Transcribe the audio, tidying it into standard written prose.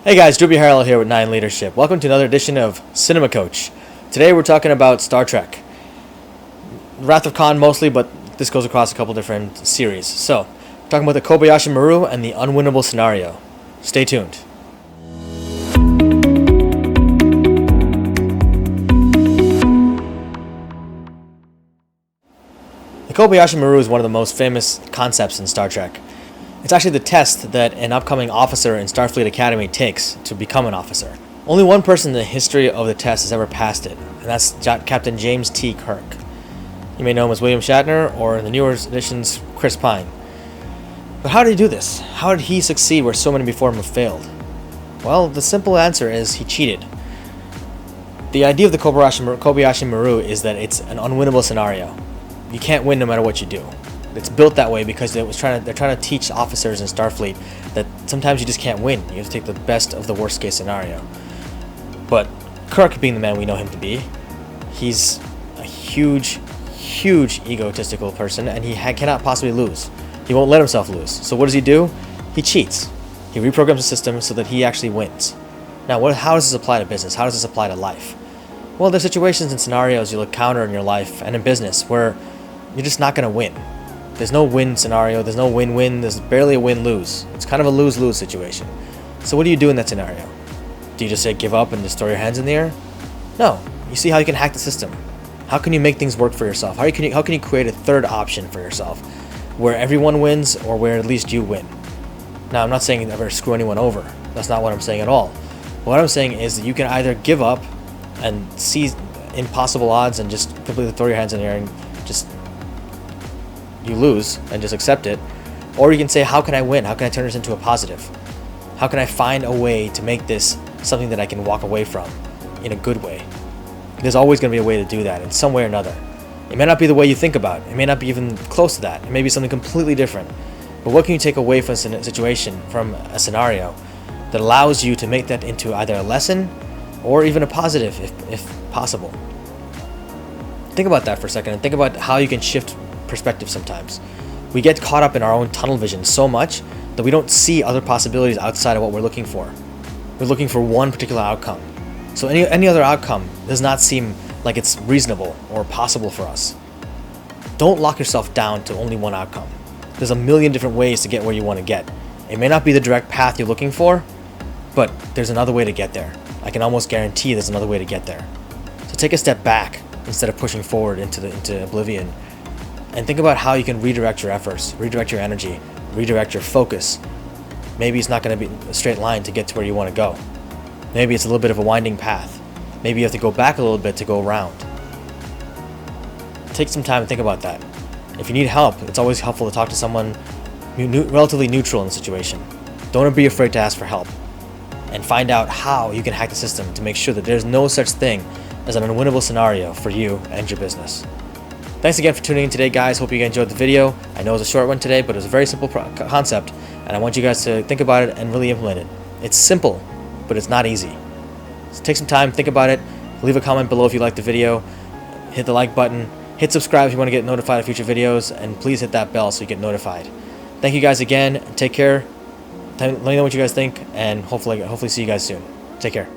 Hey guys, Drew Harrell here with 9 Leadership. Welcome to another edition of Cinema Coach. Today we're talking about Star Trek. Wrath of Khan mostly, but this goes across a couple different series. So, we're talking about the Kobayashi Maru and the unwinnable scenario. Stay tuned. The Kobayashi Maru is one of the most famous concepts in Star Trek. It's actually the test that an upcoming officer in Starfleet Academy takes to become an officer. Only one person in the history of the test has ever passed it, and that's Captain James T. Kirk. You may know him as William Shatner, or in the newer editions, Chris Pine. But how did he do this? How did he succeed where so many before him have failed? Well, the simple answer is he cheated. The idea of the Kobayashi Maru is that it's an unwinnable scenario. You can't win no matter what you do. It's built that way because they're trying to teach officers in Starfleet that sometimes you just can't win. You have to take the best of the worst case scenario. But Kirk, being the man we know him to be, he's a huge egotistical person, and he cannot possibly lose. He won't let himself lose. So what does he do? He cheats. He reprograms the system so that he actually wins. Now, how does this apply to business? How does this apply to life? Well, there's situations and scenarios you'll encounter in your life and in business where you're just not going to win. There's no win scenario, there's no win-win, there's barely a win-lose. It's kind of a lose-lose situation. So what do you do in that scenario? Do you just say give up and just throw your hands in the air? No. You see how you can hack the system. How can you make things work for yourself? How can you create a third option for yourself where everyone wins or where at least you win? Now, I'm not saying ever screw anyone over. That's not what I'm saying at all. What I'm saying is that you can either give up and see impossible odds and just completely throw your hands in the air and just you lose and just accept it, or you can say, how can I win? How can I turn this into a positive? How can I find a way to make this something that I can walk away from in a good way? There's always going to be a way to do that in some way or another. It may not be the way you think about it. It may not be even close to that. It may be something completely different. But what can you take away from a situation, from a scenario, that allows you to make that into either a lesson or even a positive if possible? Think about that for a second and think about how you can shift perspective sometimes. We get caught up in our own tunnel vision so much that we don't see other possibilities outside of what we're looking for. We're looking for one particular outcome. So any other outcome does not seem like it's reasonable or possible for us. Don't lock yourself down to only one outcome. There's a million different ways to get where you want to get. It may not be the direct path you're looking for, but there's another way to get there. I can almost guarantee there's another way to get there. So take a step back instead of pushing forward into oblivion. And think about how you can redirect your efforts, redirect your energy, redirect your focus. Maybe it's not going to be a straight line to get to where you want to go. Maybe it's a little bit of a winding path. Maybe you have to go back a little bit to go around. Take some time to think about that. If you need help, it's always helpful to talk to someone relatively neutral in the situation. Don't be afraid to ask for help. And find out how you can hack the system to make sure that there's no such thing as an unwinnable scenario for you and your business. Thanks again for tuning in today, guys. Hope you enjoyed the video. I know it was a short one today, but it was a very simple concept, and I want you guys to think about it and really implement it. It's simple, but it's not easy. So take some time, think about it. Leave a comment below if you liked the video. Hit the like button. Hit subscribe if you want to get notified of future videos, and please hit that bell so you get notified. Thank you guys again. Take care. Let me know what you guys think, and hopefully see you guys soon. Take care.